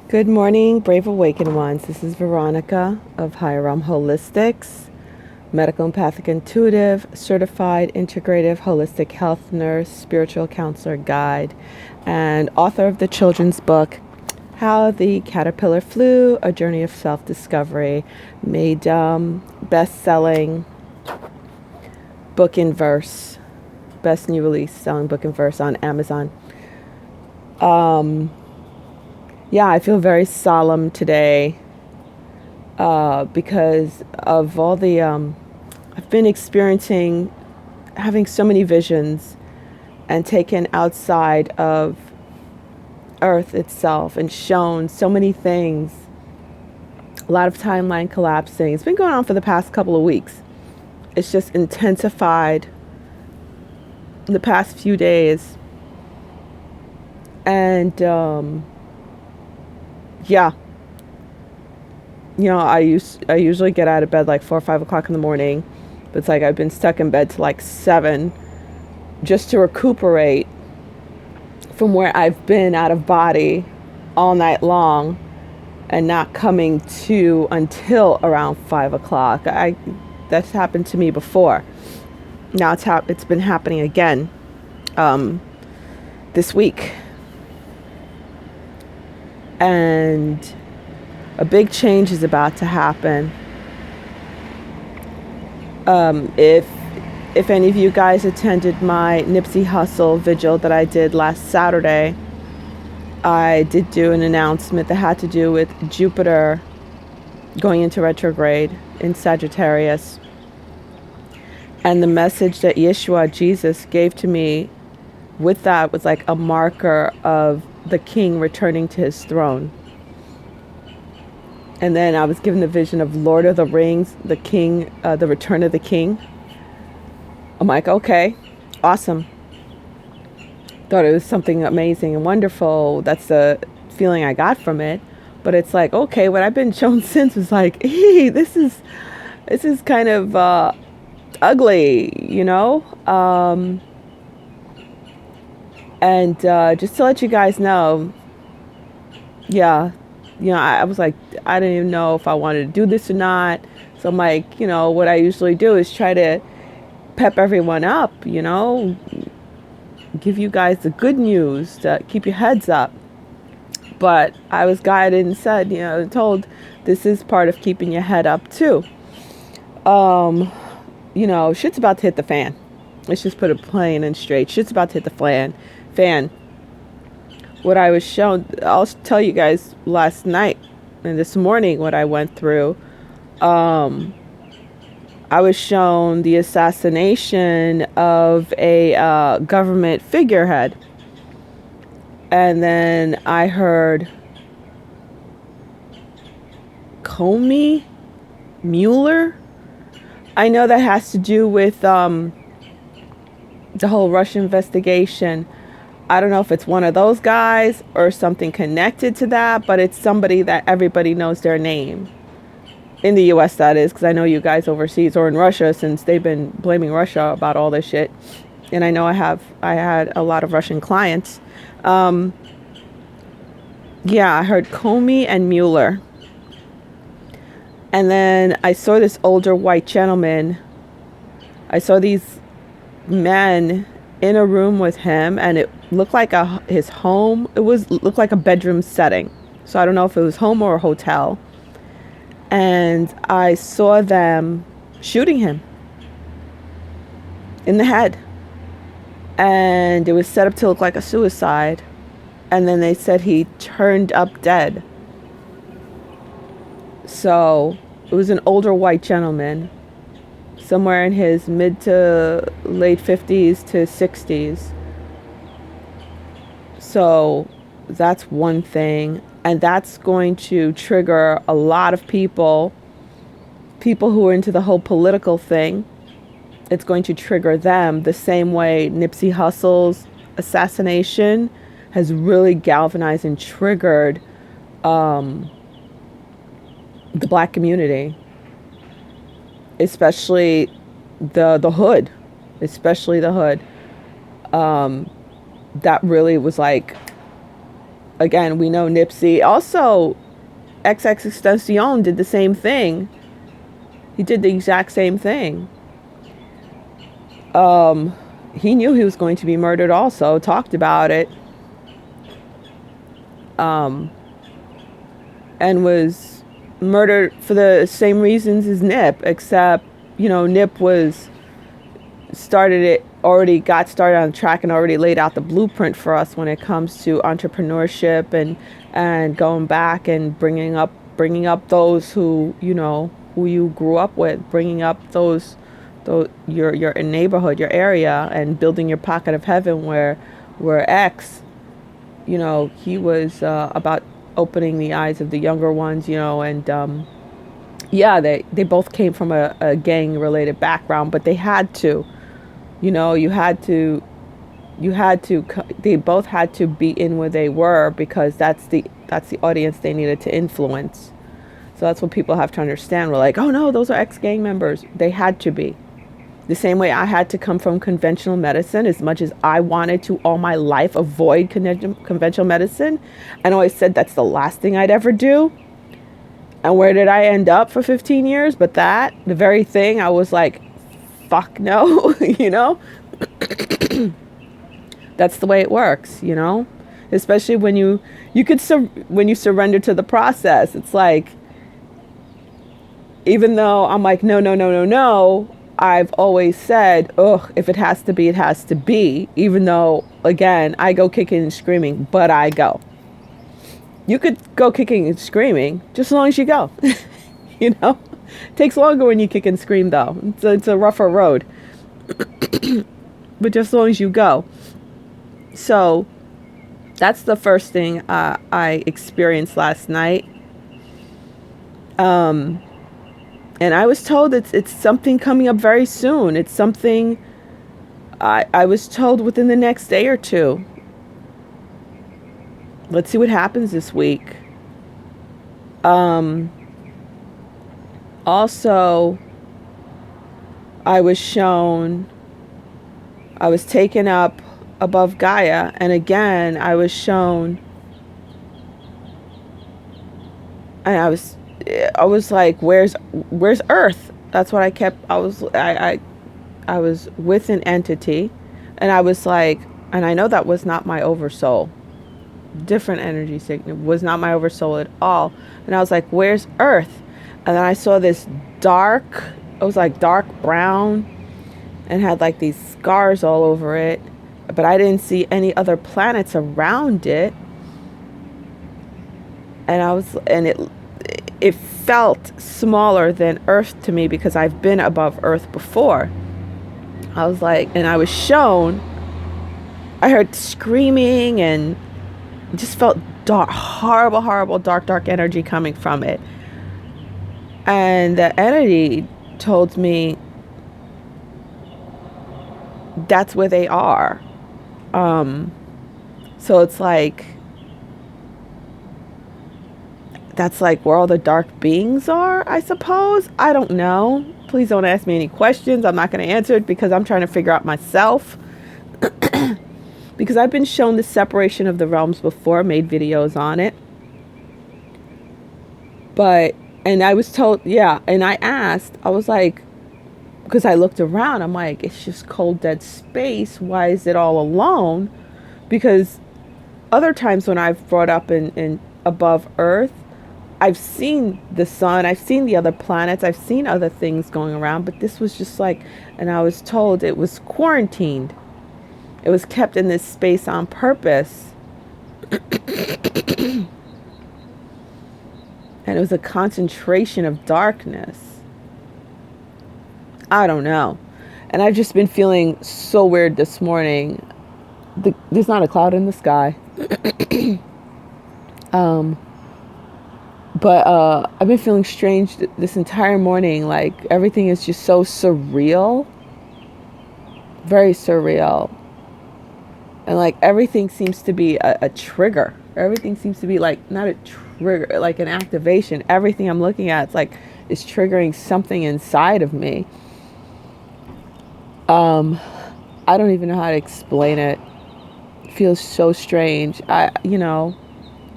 Good morning, brave awakened ones. This is Veronica of Higher Realm Holistics, medical empathic intuitive, certified integrative holistic health nurse, spiritual counselor guide, and author of the children's book, How the Caterpillar Flew, A Journey of Self-Discovery, made best-selling book in verse, best new release selling book in verse on Amazon. Yeah, I feel very solemn today because of all the, I've been experiencing having so many visions and taken outside of Earth itself and shown so many things. A lot of timeline collapsing. It's been going on for the past couple of weeks. It's just intensified in the past few days. And, yeah, I usually get out of bed like 4 or 5 o'clock in the morning, but it's like I've been stuck in bed till like 7 just to recuperate from where I've been out of body all night long and not coming to until around 5 o'clock. That's happened to me before. Now it's been happening again this week. And a big change is about to happen. If any of you guys attended my Nipsey Hussle vigil that I did last Saturday, I did do an announcement that had to do with Jupiter going into retrograde in Sagittarius. And the message that Yeshua, Jesus, gave to me with that was like a marker of the king returning to his throne. And then I was given the vision of Lord of the Rings, the king, the return of the king. I'm like, okay, awesome. Thought it was something amazing and wonderful. That's the feeling I got from it. But it's like, okay, what I've been shown since was like, hey, this is kind of ugly, And just to let you guys know, yeah, I was like, I didn't even know if I wanted to do this or not. So I'm like, what I usually do is try to pep everyone up, give you guys the good news to keep your heads up. But I was guided and said, told this is part of keeping your head up too. Shit's about to hit the fan. Let's just put it plain and straight. Shit's about to hit the fan. What I was shown, I'll tell you guys last night and this morning what I went through. I was shown the assassination of a government figurehead. And then I heard Comey Mueller. I know that has to do with the whole Russia investigation. I don't know if it's one of those guys or something connected to that, but it's somebody that everybody knows their name. In the U.S., that is, because I know you guys overseas or in Russia, since they've been blaming Russia about all this shit. And I know I had a lot of Russian clients. Yeah, I heard Comey and Mueller. And then I saw this older white gentleman. I saw these men in a room with him, and it looked like his home. Looked like a bedroom setting. So I don't know if it was home or a hotel. And I saw them shooting him in the head. And it was set up to look like a suicide. And then they said he turned up dead. So it was an older white gentleman, somewhere in his mid to late 50s to 60s. So that's one thing. And that's going to trigger a lot of people who are into the whole political thing. It's going to trigger them the same way Nipsey Hussle's assassination has really galvanized and triggered the black community, especially the hood, that really was like again, we know Nipsey. Also, XXXTentacion did the same thing. He did the exact same thing. He knew he was going to be murdered also, talked about it, and was murdered for the same reasons as Nip, except, Nip already got started on track and already laid out the blueprint for us when it comes to entrepreneurship and going back and bringing up those who you grew up with, bringing up those your neighborhood, your area, and building your pocket of heaven where X, he was about opening the eyes of the younger ones, and yeah, they both came from a gang related background, but they had to, they both had to be in where they were, because that's the audience they needed to influence. So that's what people have to understand. We're like, oh no, those are ex-gang members. They had to be. The same way I had to come from conventional medicine, as much as I wanted to all my life avoid conventional medicine, and always said that's the last thing I'd ever do. And where did I end up for 15 years? But the very thing I was like, fuck no, That's the way it works, especially when you surrender to the process. It's like, even though I'm like, no, I've always said, if it has to be, it has to be. Even though, again, I go kicking and screaming, but I go. You could go kicking and screaming just as long as you go. It takes longer when you kick and scream, though. It's a rougher road. But just as long as you go. So that's the first thing I experienced last night. And I was told it's something coming up very soon. It's something I was told within the next day or two. Let's see what happens this week. Also, I was taken up above Gaia, and again, I was shown, and I was like, where's Earth? That's what I was with an entity, and I was like, and I know that was not my oversoul. Different energy signal, was not my oversoul at all. And I was like, where's Earth? And then I saw this it was like dark brown and had like these scars all over it, but I didn't see any other planets around it. And it felt smaller than Earth to me, because I've been above Earth before. I was like, and I was shown, I heard screaming, and just felt dark, horrible, dark energy coming from it. And the entity told me that's where they are. So it's like, that's like where all the dark beings are, I suppose. I don't know. Please don't ask me any questions. I'm not going to answer it, because I'm trying to figure out myself. Because I've been shown the separation of the realms before, made videos on it. And I was told, and I asked, I was like, because I looked around, I'm like, it's just cold, dead space. Why is it all alone? Because other times when I've brought up in above Earth, I've seen the sun, I've seen the other planets, I've seen other things going around, but this was just like, and I was told it was quarantined. It was kept in this space on purpose. And it was a concentration of darkness. I don't know. And I've just been feeling so weird this morning. There's not a cloud in the sky. But I've been feeling strange this entire morning. Like, everything is just so surreal. Very surreal. And like, everything seems to be a trigger. Everything seems to be like, not a trigger, like an activation. Everything I'm looking at, it's triggering something inside of me. I don't even know how to explain it. It feels so strange.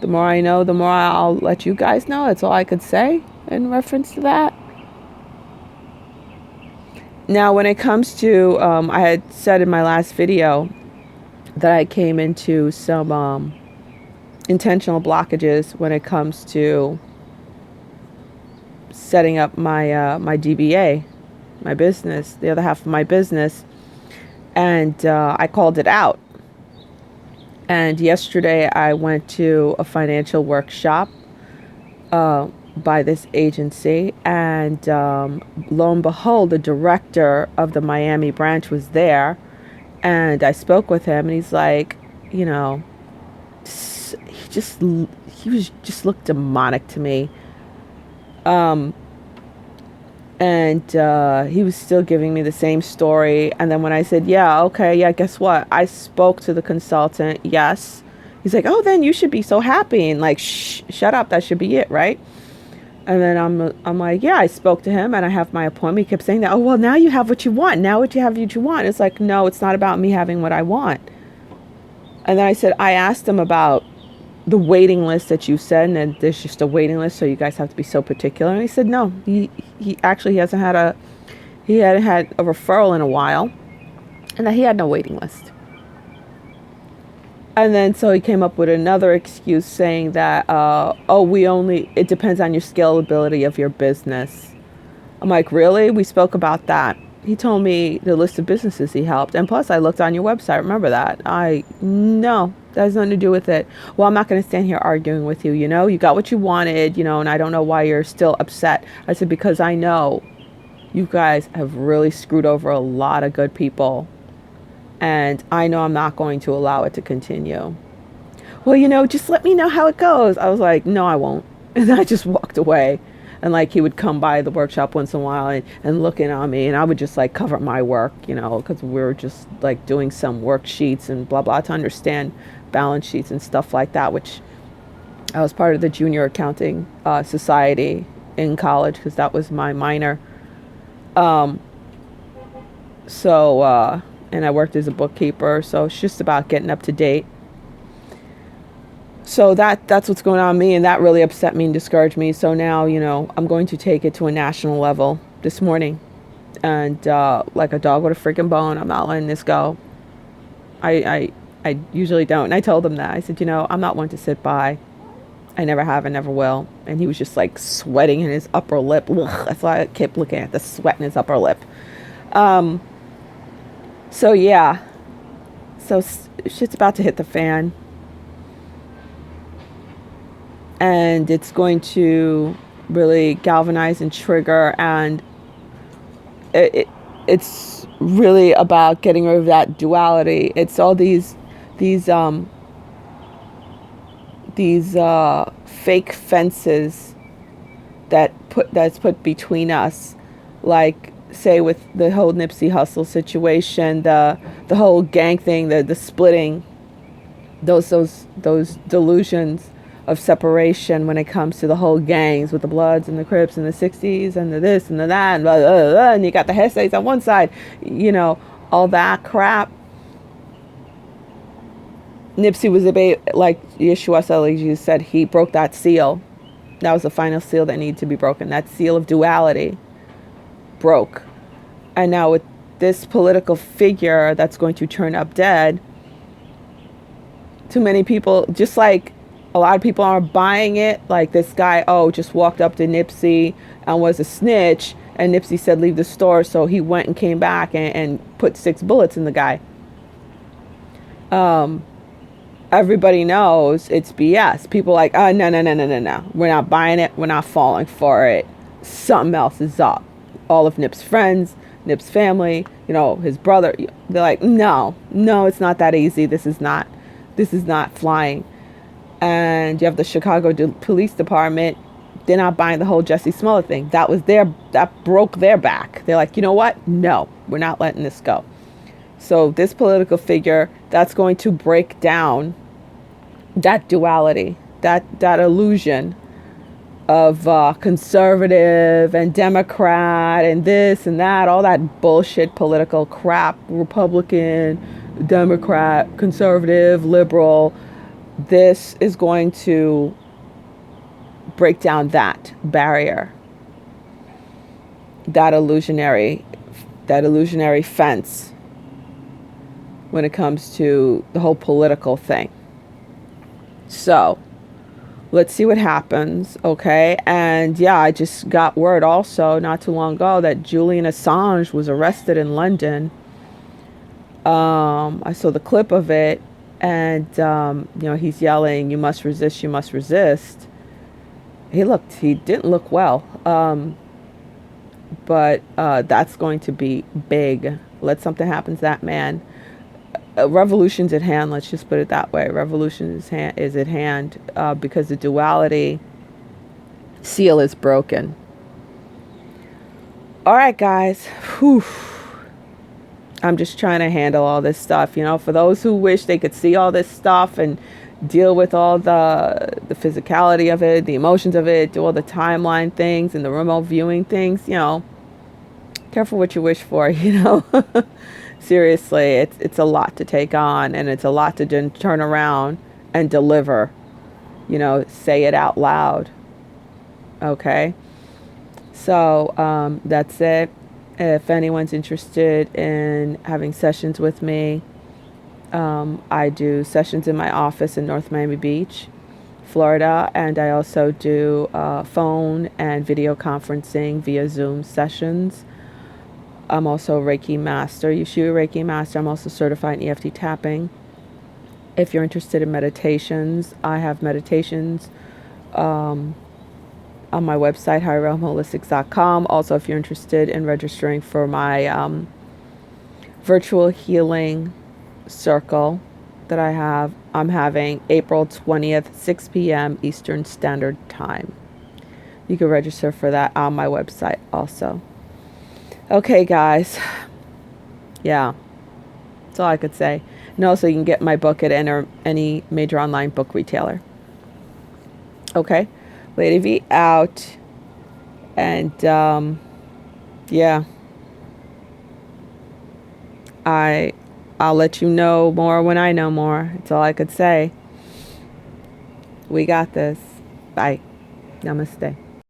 The more I know, the more I'll let you guys know. That's all I could say in reference to that. Now, when it comes to, I had said in my last video that I came into some intentional blockages when it comes to setting up my DBA, my business, the other half of my business, and I called it out. And yesterday I went to a financial workshop by this agency, and lo and behold, the director of the Miami branch was there, and I spoke with him, and he's like, you know, he was just looked demonic to me. And he was still giving me the same story. And then when I said, yeah, okay, yeah, guess what? I spoke to the consultant. Yes. He's like, oh, then you should be so happy. And like, shut up. That should be it, right? And then I'm like, yeah, I spoke to him and I have my appointment. He kept saying that, oh, well, now you have what you want. Now what you have what you want. It's like, no, it's not about me having what I want. And then I said, I asked him about the waiting list that you said, and there's just a waiting list, so you guys have to be so particular. And he said, no, he hadn't had a referral in a while, and that he had no waiting list. And then so he came up with another excuse saying that, it depends on your scalability of your business. I'm like, really? We spoke about that. He told me the list of businesses he helped. And plus, I looked on your website. Remember that? No, that has nothing to do with it. Well, I'm not going to stand here arguing with you. You know, you got what you wanted, and I don't know why you're still upset. I said, because I know you guys have really screwed over a lot of good people. And I know I'm not going to allow it to continue. Well, just let me know how it goes. I was like, no, I won't. And I just walked away. And like he would come by the workshop once in a while and look in on me, and I would just like cover my work, because we were just like doing some worksheets and blah, blah, to understand balance sheets and stuff like that, which I was part of the junior accounting society in college because that was my minor. And I worked as a bookkeeper, so it's just about getting up to date. So that's what's going on with me, and that really upset me and discouraged me. So now, I'm going to take it to a national level this morning. And like a dog with a freaking bone, I'm not letting this go. I usually don't. And I told him that. I said, I'm not one to sit by. I never have and never will. And he was just like sweating in his upper lip. Ugh, that's why I kept looking at the sweat in his upper lip. So yeah. So shit's about to hit the fan. And it's going to really galvanize and trigger, and it's really about getting rid of that duality. It's all these fake fences that's put between us, like say with the whole Nipsey Hussle situation, the whole gang thing, the splitting, those delusions of separation when it comes to the whole gangs with the Bloods and the Crips and the 60s and the this and the that and blah, blah, blah, and you got the Hesseys on one side, all that crap. Nipsey was like Yeshua Salih said, he broke that seal. That was the final seal that needed to be broken. That seal of duality broke. And now with this political figure that's going to turn up dead, too many people, just like a lot of people are buying it, like this guy, just walked up to Nipsey and was a snitch, and Nipsey said leave the store, so he went and came back and put 6 bullets in the guy. Everybody knows it's BS. People are like, oh, no. We're not buying it. We're not falling for it. Something else is up. All of Nip's friends, Nip's family, his brother, they're like, no, it's not that easy. This is not flying. And you have the Chicago Police Department. They're not buying the whole Jussie Smollett thing. That broke their back. They're like, you know what? No, we're not letting this go. So this political figure, that's going to break down that duality, that illusion of conservative and Democrat and this and that, all that bullshit political crap, Republican, Democrat, conservative, liberal, this is going to break down that barrier, that illusionary fence when it comes to the whole political thing. So let's see what happens, okay? And yeah, I just got word also not too long ago that Julian Assange was arrested in London. I saw the clip of it, and he's yelling, "You must resist, you must resist." He didn't look well, but that's going to be big. Let something happen to that man. Revolution's at hand. Let's just put it that way. Revolution is at hand because the duality seal is broken. All right, guys. Whew. I'm just trying to handle all this stuff. For those who wish they could see all this stuff and deal with all the physicality of it, the emotions of it, do all the timeline things and the remote viewing things, careful what you wish for, Seriously, it's a lot to take on, and it's a lot to turn around and deliver, say it out loud. Okay? So that's it. If anyone's interested in having sessions with me, I do sessions in my office in North Miami Beach, Florida, and I also do phone and video conferencing via Zoom sessions. I'm also a Reiki Master, Yushu Reiki Master. I'm also certified in EFT tapping. If you're interested in meditations, I have meditations on my website, higherrealmholistics.com. Also, if you're interested in registering for my virtual healing circle that I'm having April 20th, 6 p.m. Eastern Standard Time. You can register for that on my website also. Okay, guys. Yeah, that's all I could say. And also, you can get my book at any major online book retailer. Okay, Lady V out. And yeah, I'll let you know more when I know more. That's all I could say. We got this. Bye. Namaste.